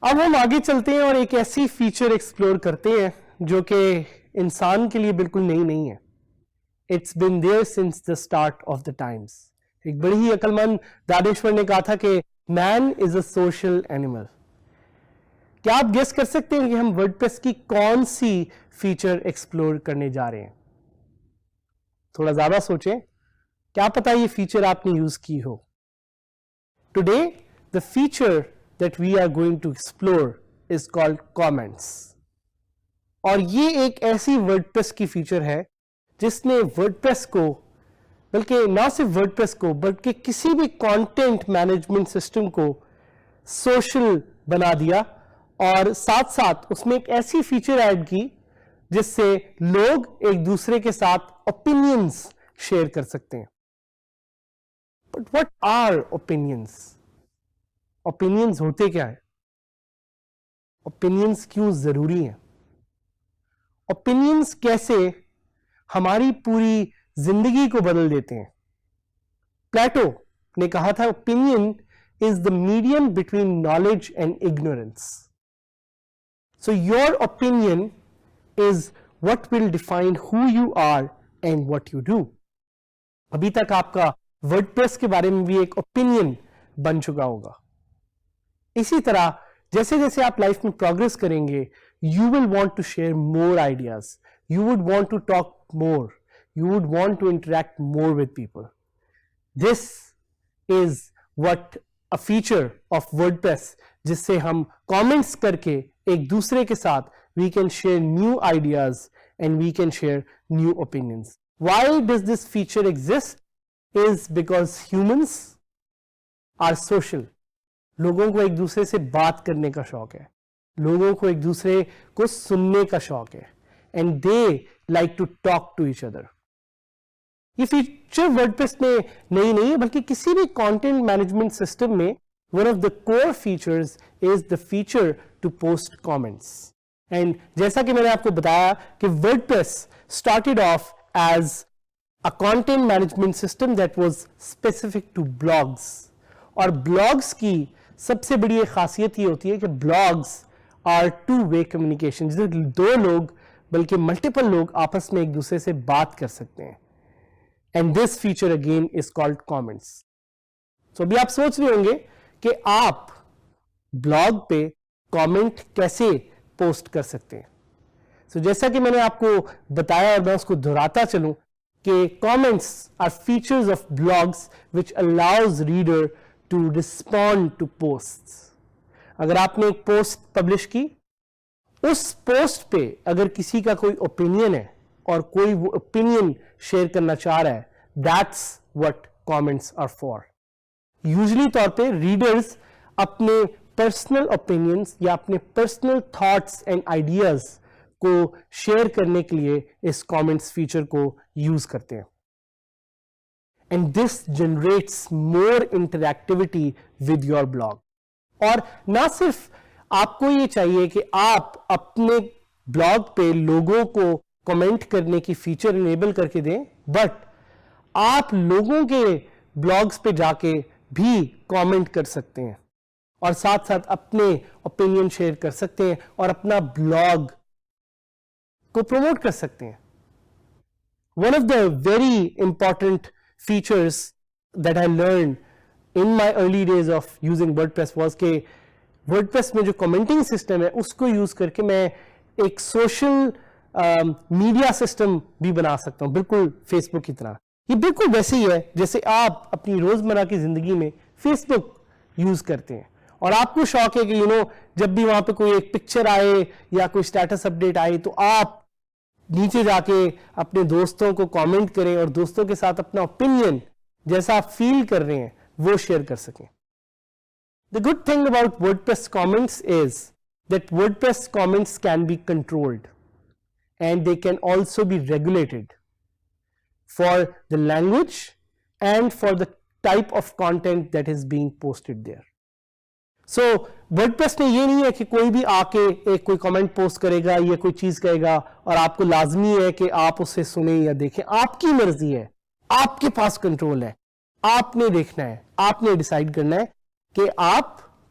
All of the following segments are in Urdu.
اب ہم آگے چلتے ہیں اور ایک ایسی فیچر ایکسپلور کرتے ہیں جو کہ انسان کے لیے بالکل نئی نہیں ہے. It's been there since the start of the times. ایک بڑی ہی عقل مند دانشور نے کہا تھا کہ مین از اے سوشل اینیمل. کیا آپ گیس کر سکتے ہیں کہ ہم ورڈ پریس کی کون سی فیچر ایکسپلور کرنے جا رہے ہیں؟ تھوڑا زیادہ سوچیں, کیا پتا یہ فیچر آپ نے یوز کی ہو. Today the feature that we are going to explore is called comments. اور یہ ایک ایسی ورڈ پریس کی فیچر ہے جس نے ورڈ پریس کو, بلکہ نہ صرف ورڈ پریس کو بلکہ کسی بھی کانٹینٹ مینجمنٹ سسٹم کو سوشل بنا دیا, اور ساتھ ساتھ اس میں ایک ایسی فیچر ایڈ کی جس سے لوگ ایک دوسرے کے ساتھ اوپینینز شیئر کر سکتے ہیں. But what are opinions؟ Opinions ہوتے کیا ہے؟ اوپینینز کیوں ضروری ہیں؟ اوپینینز کیسے ہماری پوری زندگی کو بدل دیتے ہیں؟ پلیٹو نے کہا تھا opinion is the medium between knowledge and ignorance. So your opinion is what will define who you are and what you do. ابھی تک آپ کا ورڈ پریس کے بارے میں بھی ایک اوپینین بن چکا ہوگا. اسی طرح جیسے جیسے آپ لائف میں پروگرس کریں گے, you will want to share more ideas, you would want to talk more, you would want to interact more with people. This is what a feature of WordPress, جس سے ہم کامنٹس کر کے ایک دوسرے کے ساتھ we can share new ideas and we can share new opinions. Why does this feature exist? Is because humans are social. لوگوں کو ایک دوسرے سے بات کرنے کا شوق ہے, لوگوں کو ایک دوسرے کو سننے کا شوق ہے, and they like to talk to each other. یہ فیچر ورڈ پریس میں نئی نہیں ہے, بلکہ کسی بھی کانٹینٹ مینجمنٹ سسٹم میں one of the core features is the feature to post comments. And جیسا کہ میں نے آپ کو بتایا کہ WordPress started off as a content management system that was specific to blogs. اور بلاگس کی سب سے بڑی ایک خاصیت یہ ہوتی ہے کہ blogs are two way communication, جس میں دو لوگ بلکہ ملٹیپل لوگ آپس میں ایک دوسرے سے بات کر سکتے ہیں. And this feature again is called comments. So ابھی آپ سوچ رہے ہوں گے کہ آپ بلاگ پہ کامنٹ کیسے پوسٹ کر سکتے ہیں. سو جیسا کہ میں نے آپ کو بتایا اور میں اس کو دہراتا چلوں کہ comments are features of blogs which allows reader to respond to posts. اگر آپ نے ایک پوسٹ پبلش کی, اس پوسٹ پہ اگر کسی کا کوئی اوپینین ہے اور کوئی وہ اوپینین شیئر کرنا چاہ رہا ہے, that's what comments are for. Usually طور پہ ریڈرز اپنے پرسنل اوپینینز یا اپنے پرسنل تھاٹس اینڈ آئیڈیاز کو شیئر کرنے کے لیے اس کامنٹس فیچر کو یوز کرتے ہیں. And this generates more interactivity with your blog. اور نہ صرف آپ کو یہ چاہیے کہ آپ اپنے بلاگ پہ لوگوں کو کمنٹ کرنے کی فیچر انیبل کر کے دیں, بٹ آپ لوگوں کے بلاگز پہ جا کے بھی کامنٹ کر سکتے ہیں اور ساتھ ساتھ اپنے اوپینین شیئر کر سکتے ہیں اور اپنا بلاگ کو پروموٹ کر سکتے ہیں. One of the very important features that I learned in my early days of using WordPress was کہ WordPress میں جو commenting system ہے اس کو یوز کر کے میں ایک سوشل میڈیا سسٹم بھی بنا سکتا ہوں, بالکل فیس بک کی طرح. یہ بالکل ویسے ہی ہے جیسے آپ اپنی روزمرہ کی زندگی میں فیس بک یوز کرتے ہیں, اور آپ کو شوق ہے کہ جب بھی وہاں پہ کوئی ایک پکچر آئے یا کوئی اسٹیٹس اپڈیٹ آئے تو آپ نیچے جا کے اپنے دوستوں کو کامنٹ کریں اور دوستوں کے ساتھ اپنا اوپینین جیسا آپ فیل کر رہے ہیں وہ شیئر کر سکیں. The good thing about WordPress comments is that WordPress comments can be controlled and they can also be regulated for the language and for the type of content that is being posted there. So word press میں یہ نہیں ہے کہ کوئی بھی آ کے ایک کوئی کامنٹ پوسٹ کرے گا یا کوئی چیز کہے گا اور آپ کو لازمی ہے کہ آپ اسے سنیں یا دیکھیں. آپ کی مرضی ہے, آپ کے پاس کنٹرول ہے, آپ نے دیکھنا ہے, آپ نے ڈیسائیڈ کرنا ہے کہ آپ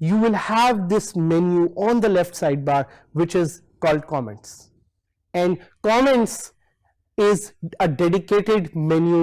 you will have this menu on the left sidebar which is called comments, and comments is a dedicated menu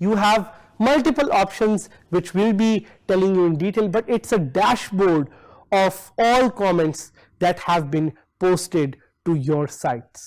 you have multiple options which will be telling you in detail, but it's a dashboard of all comments that have been posted to your sites.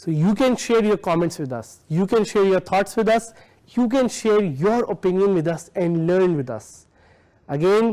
So you can share your comments with us, you can share your thoughts with us, you can share your opinion with us and learn with us. Again,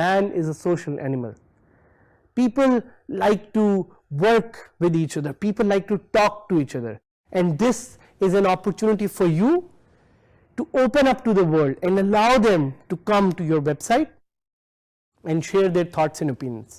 man is a social animal. People like to work with each other, people like to talk to each other, and this is an opportunity for you to open up to the world and allow them to come to your website and share their thoughts and opinions.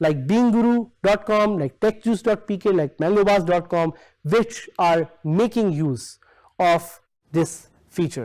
like beangguru.com, like techjuice.pk, like mangobas.com, which are making use of this feature.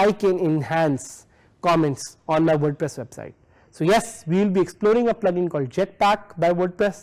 I can enhance comments on my WordPress website. So yes, we will be exploring a plugin called Jetpack by WordPress.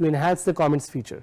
to enhance the comments feature.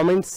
comments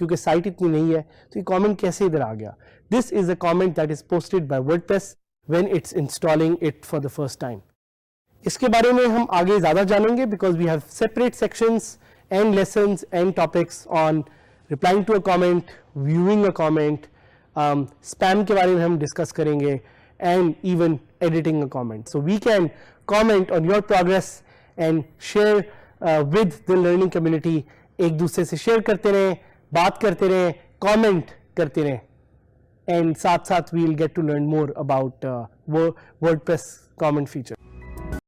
کیونکہ سائٹ اتنی نہیں ہے تو یہ کامنٹ کیسے ادھر آ گیا. This is a comment that is posted by WordPress when it's installing it for the first time. اس کے بارے میں ہم آگے زیادہ جانیں گے because we have separate sections and lessons and topics on replying to a comment, viewing a comment, spam کے بارے میں ہم ڈسکس کریں گے and even editing a comment. So we can comment on your progress and share with the learning community. ایک دوسرے سے شیئر کرتے رہیں, بات کرتے رہیں, comment کرتے رہیں. And ساتھ ساتھ we'll get to learn more about WordPress comment feature.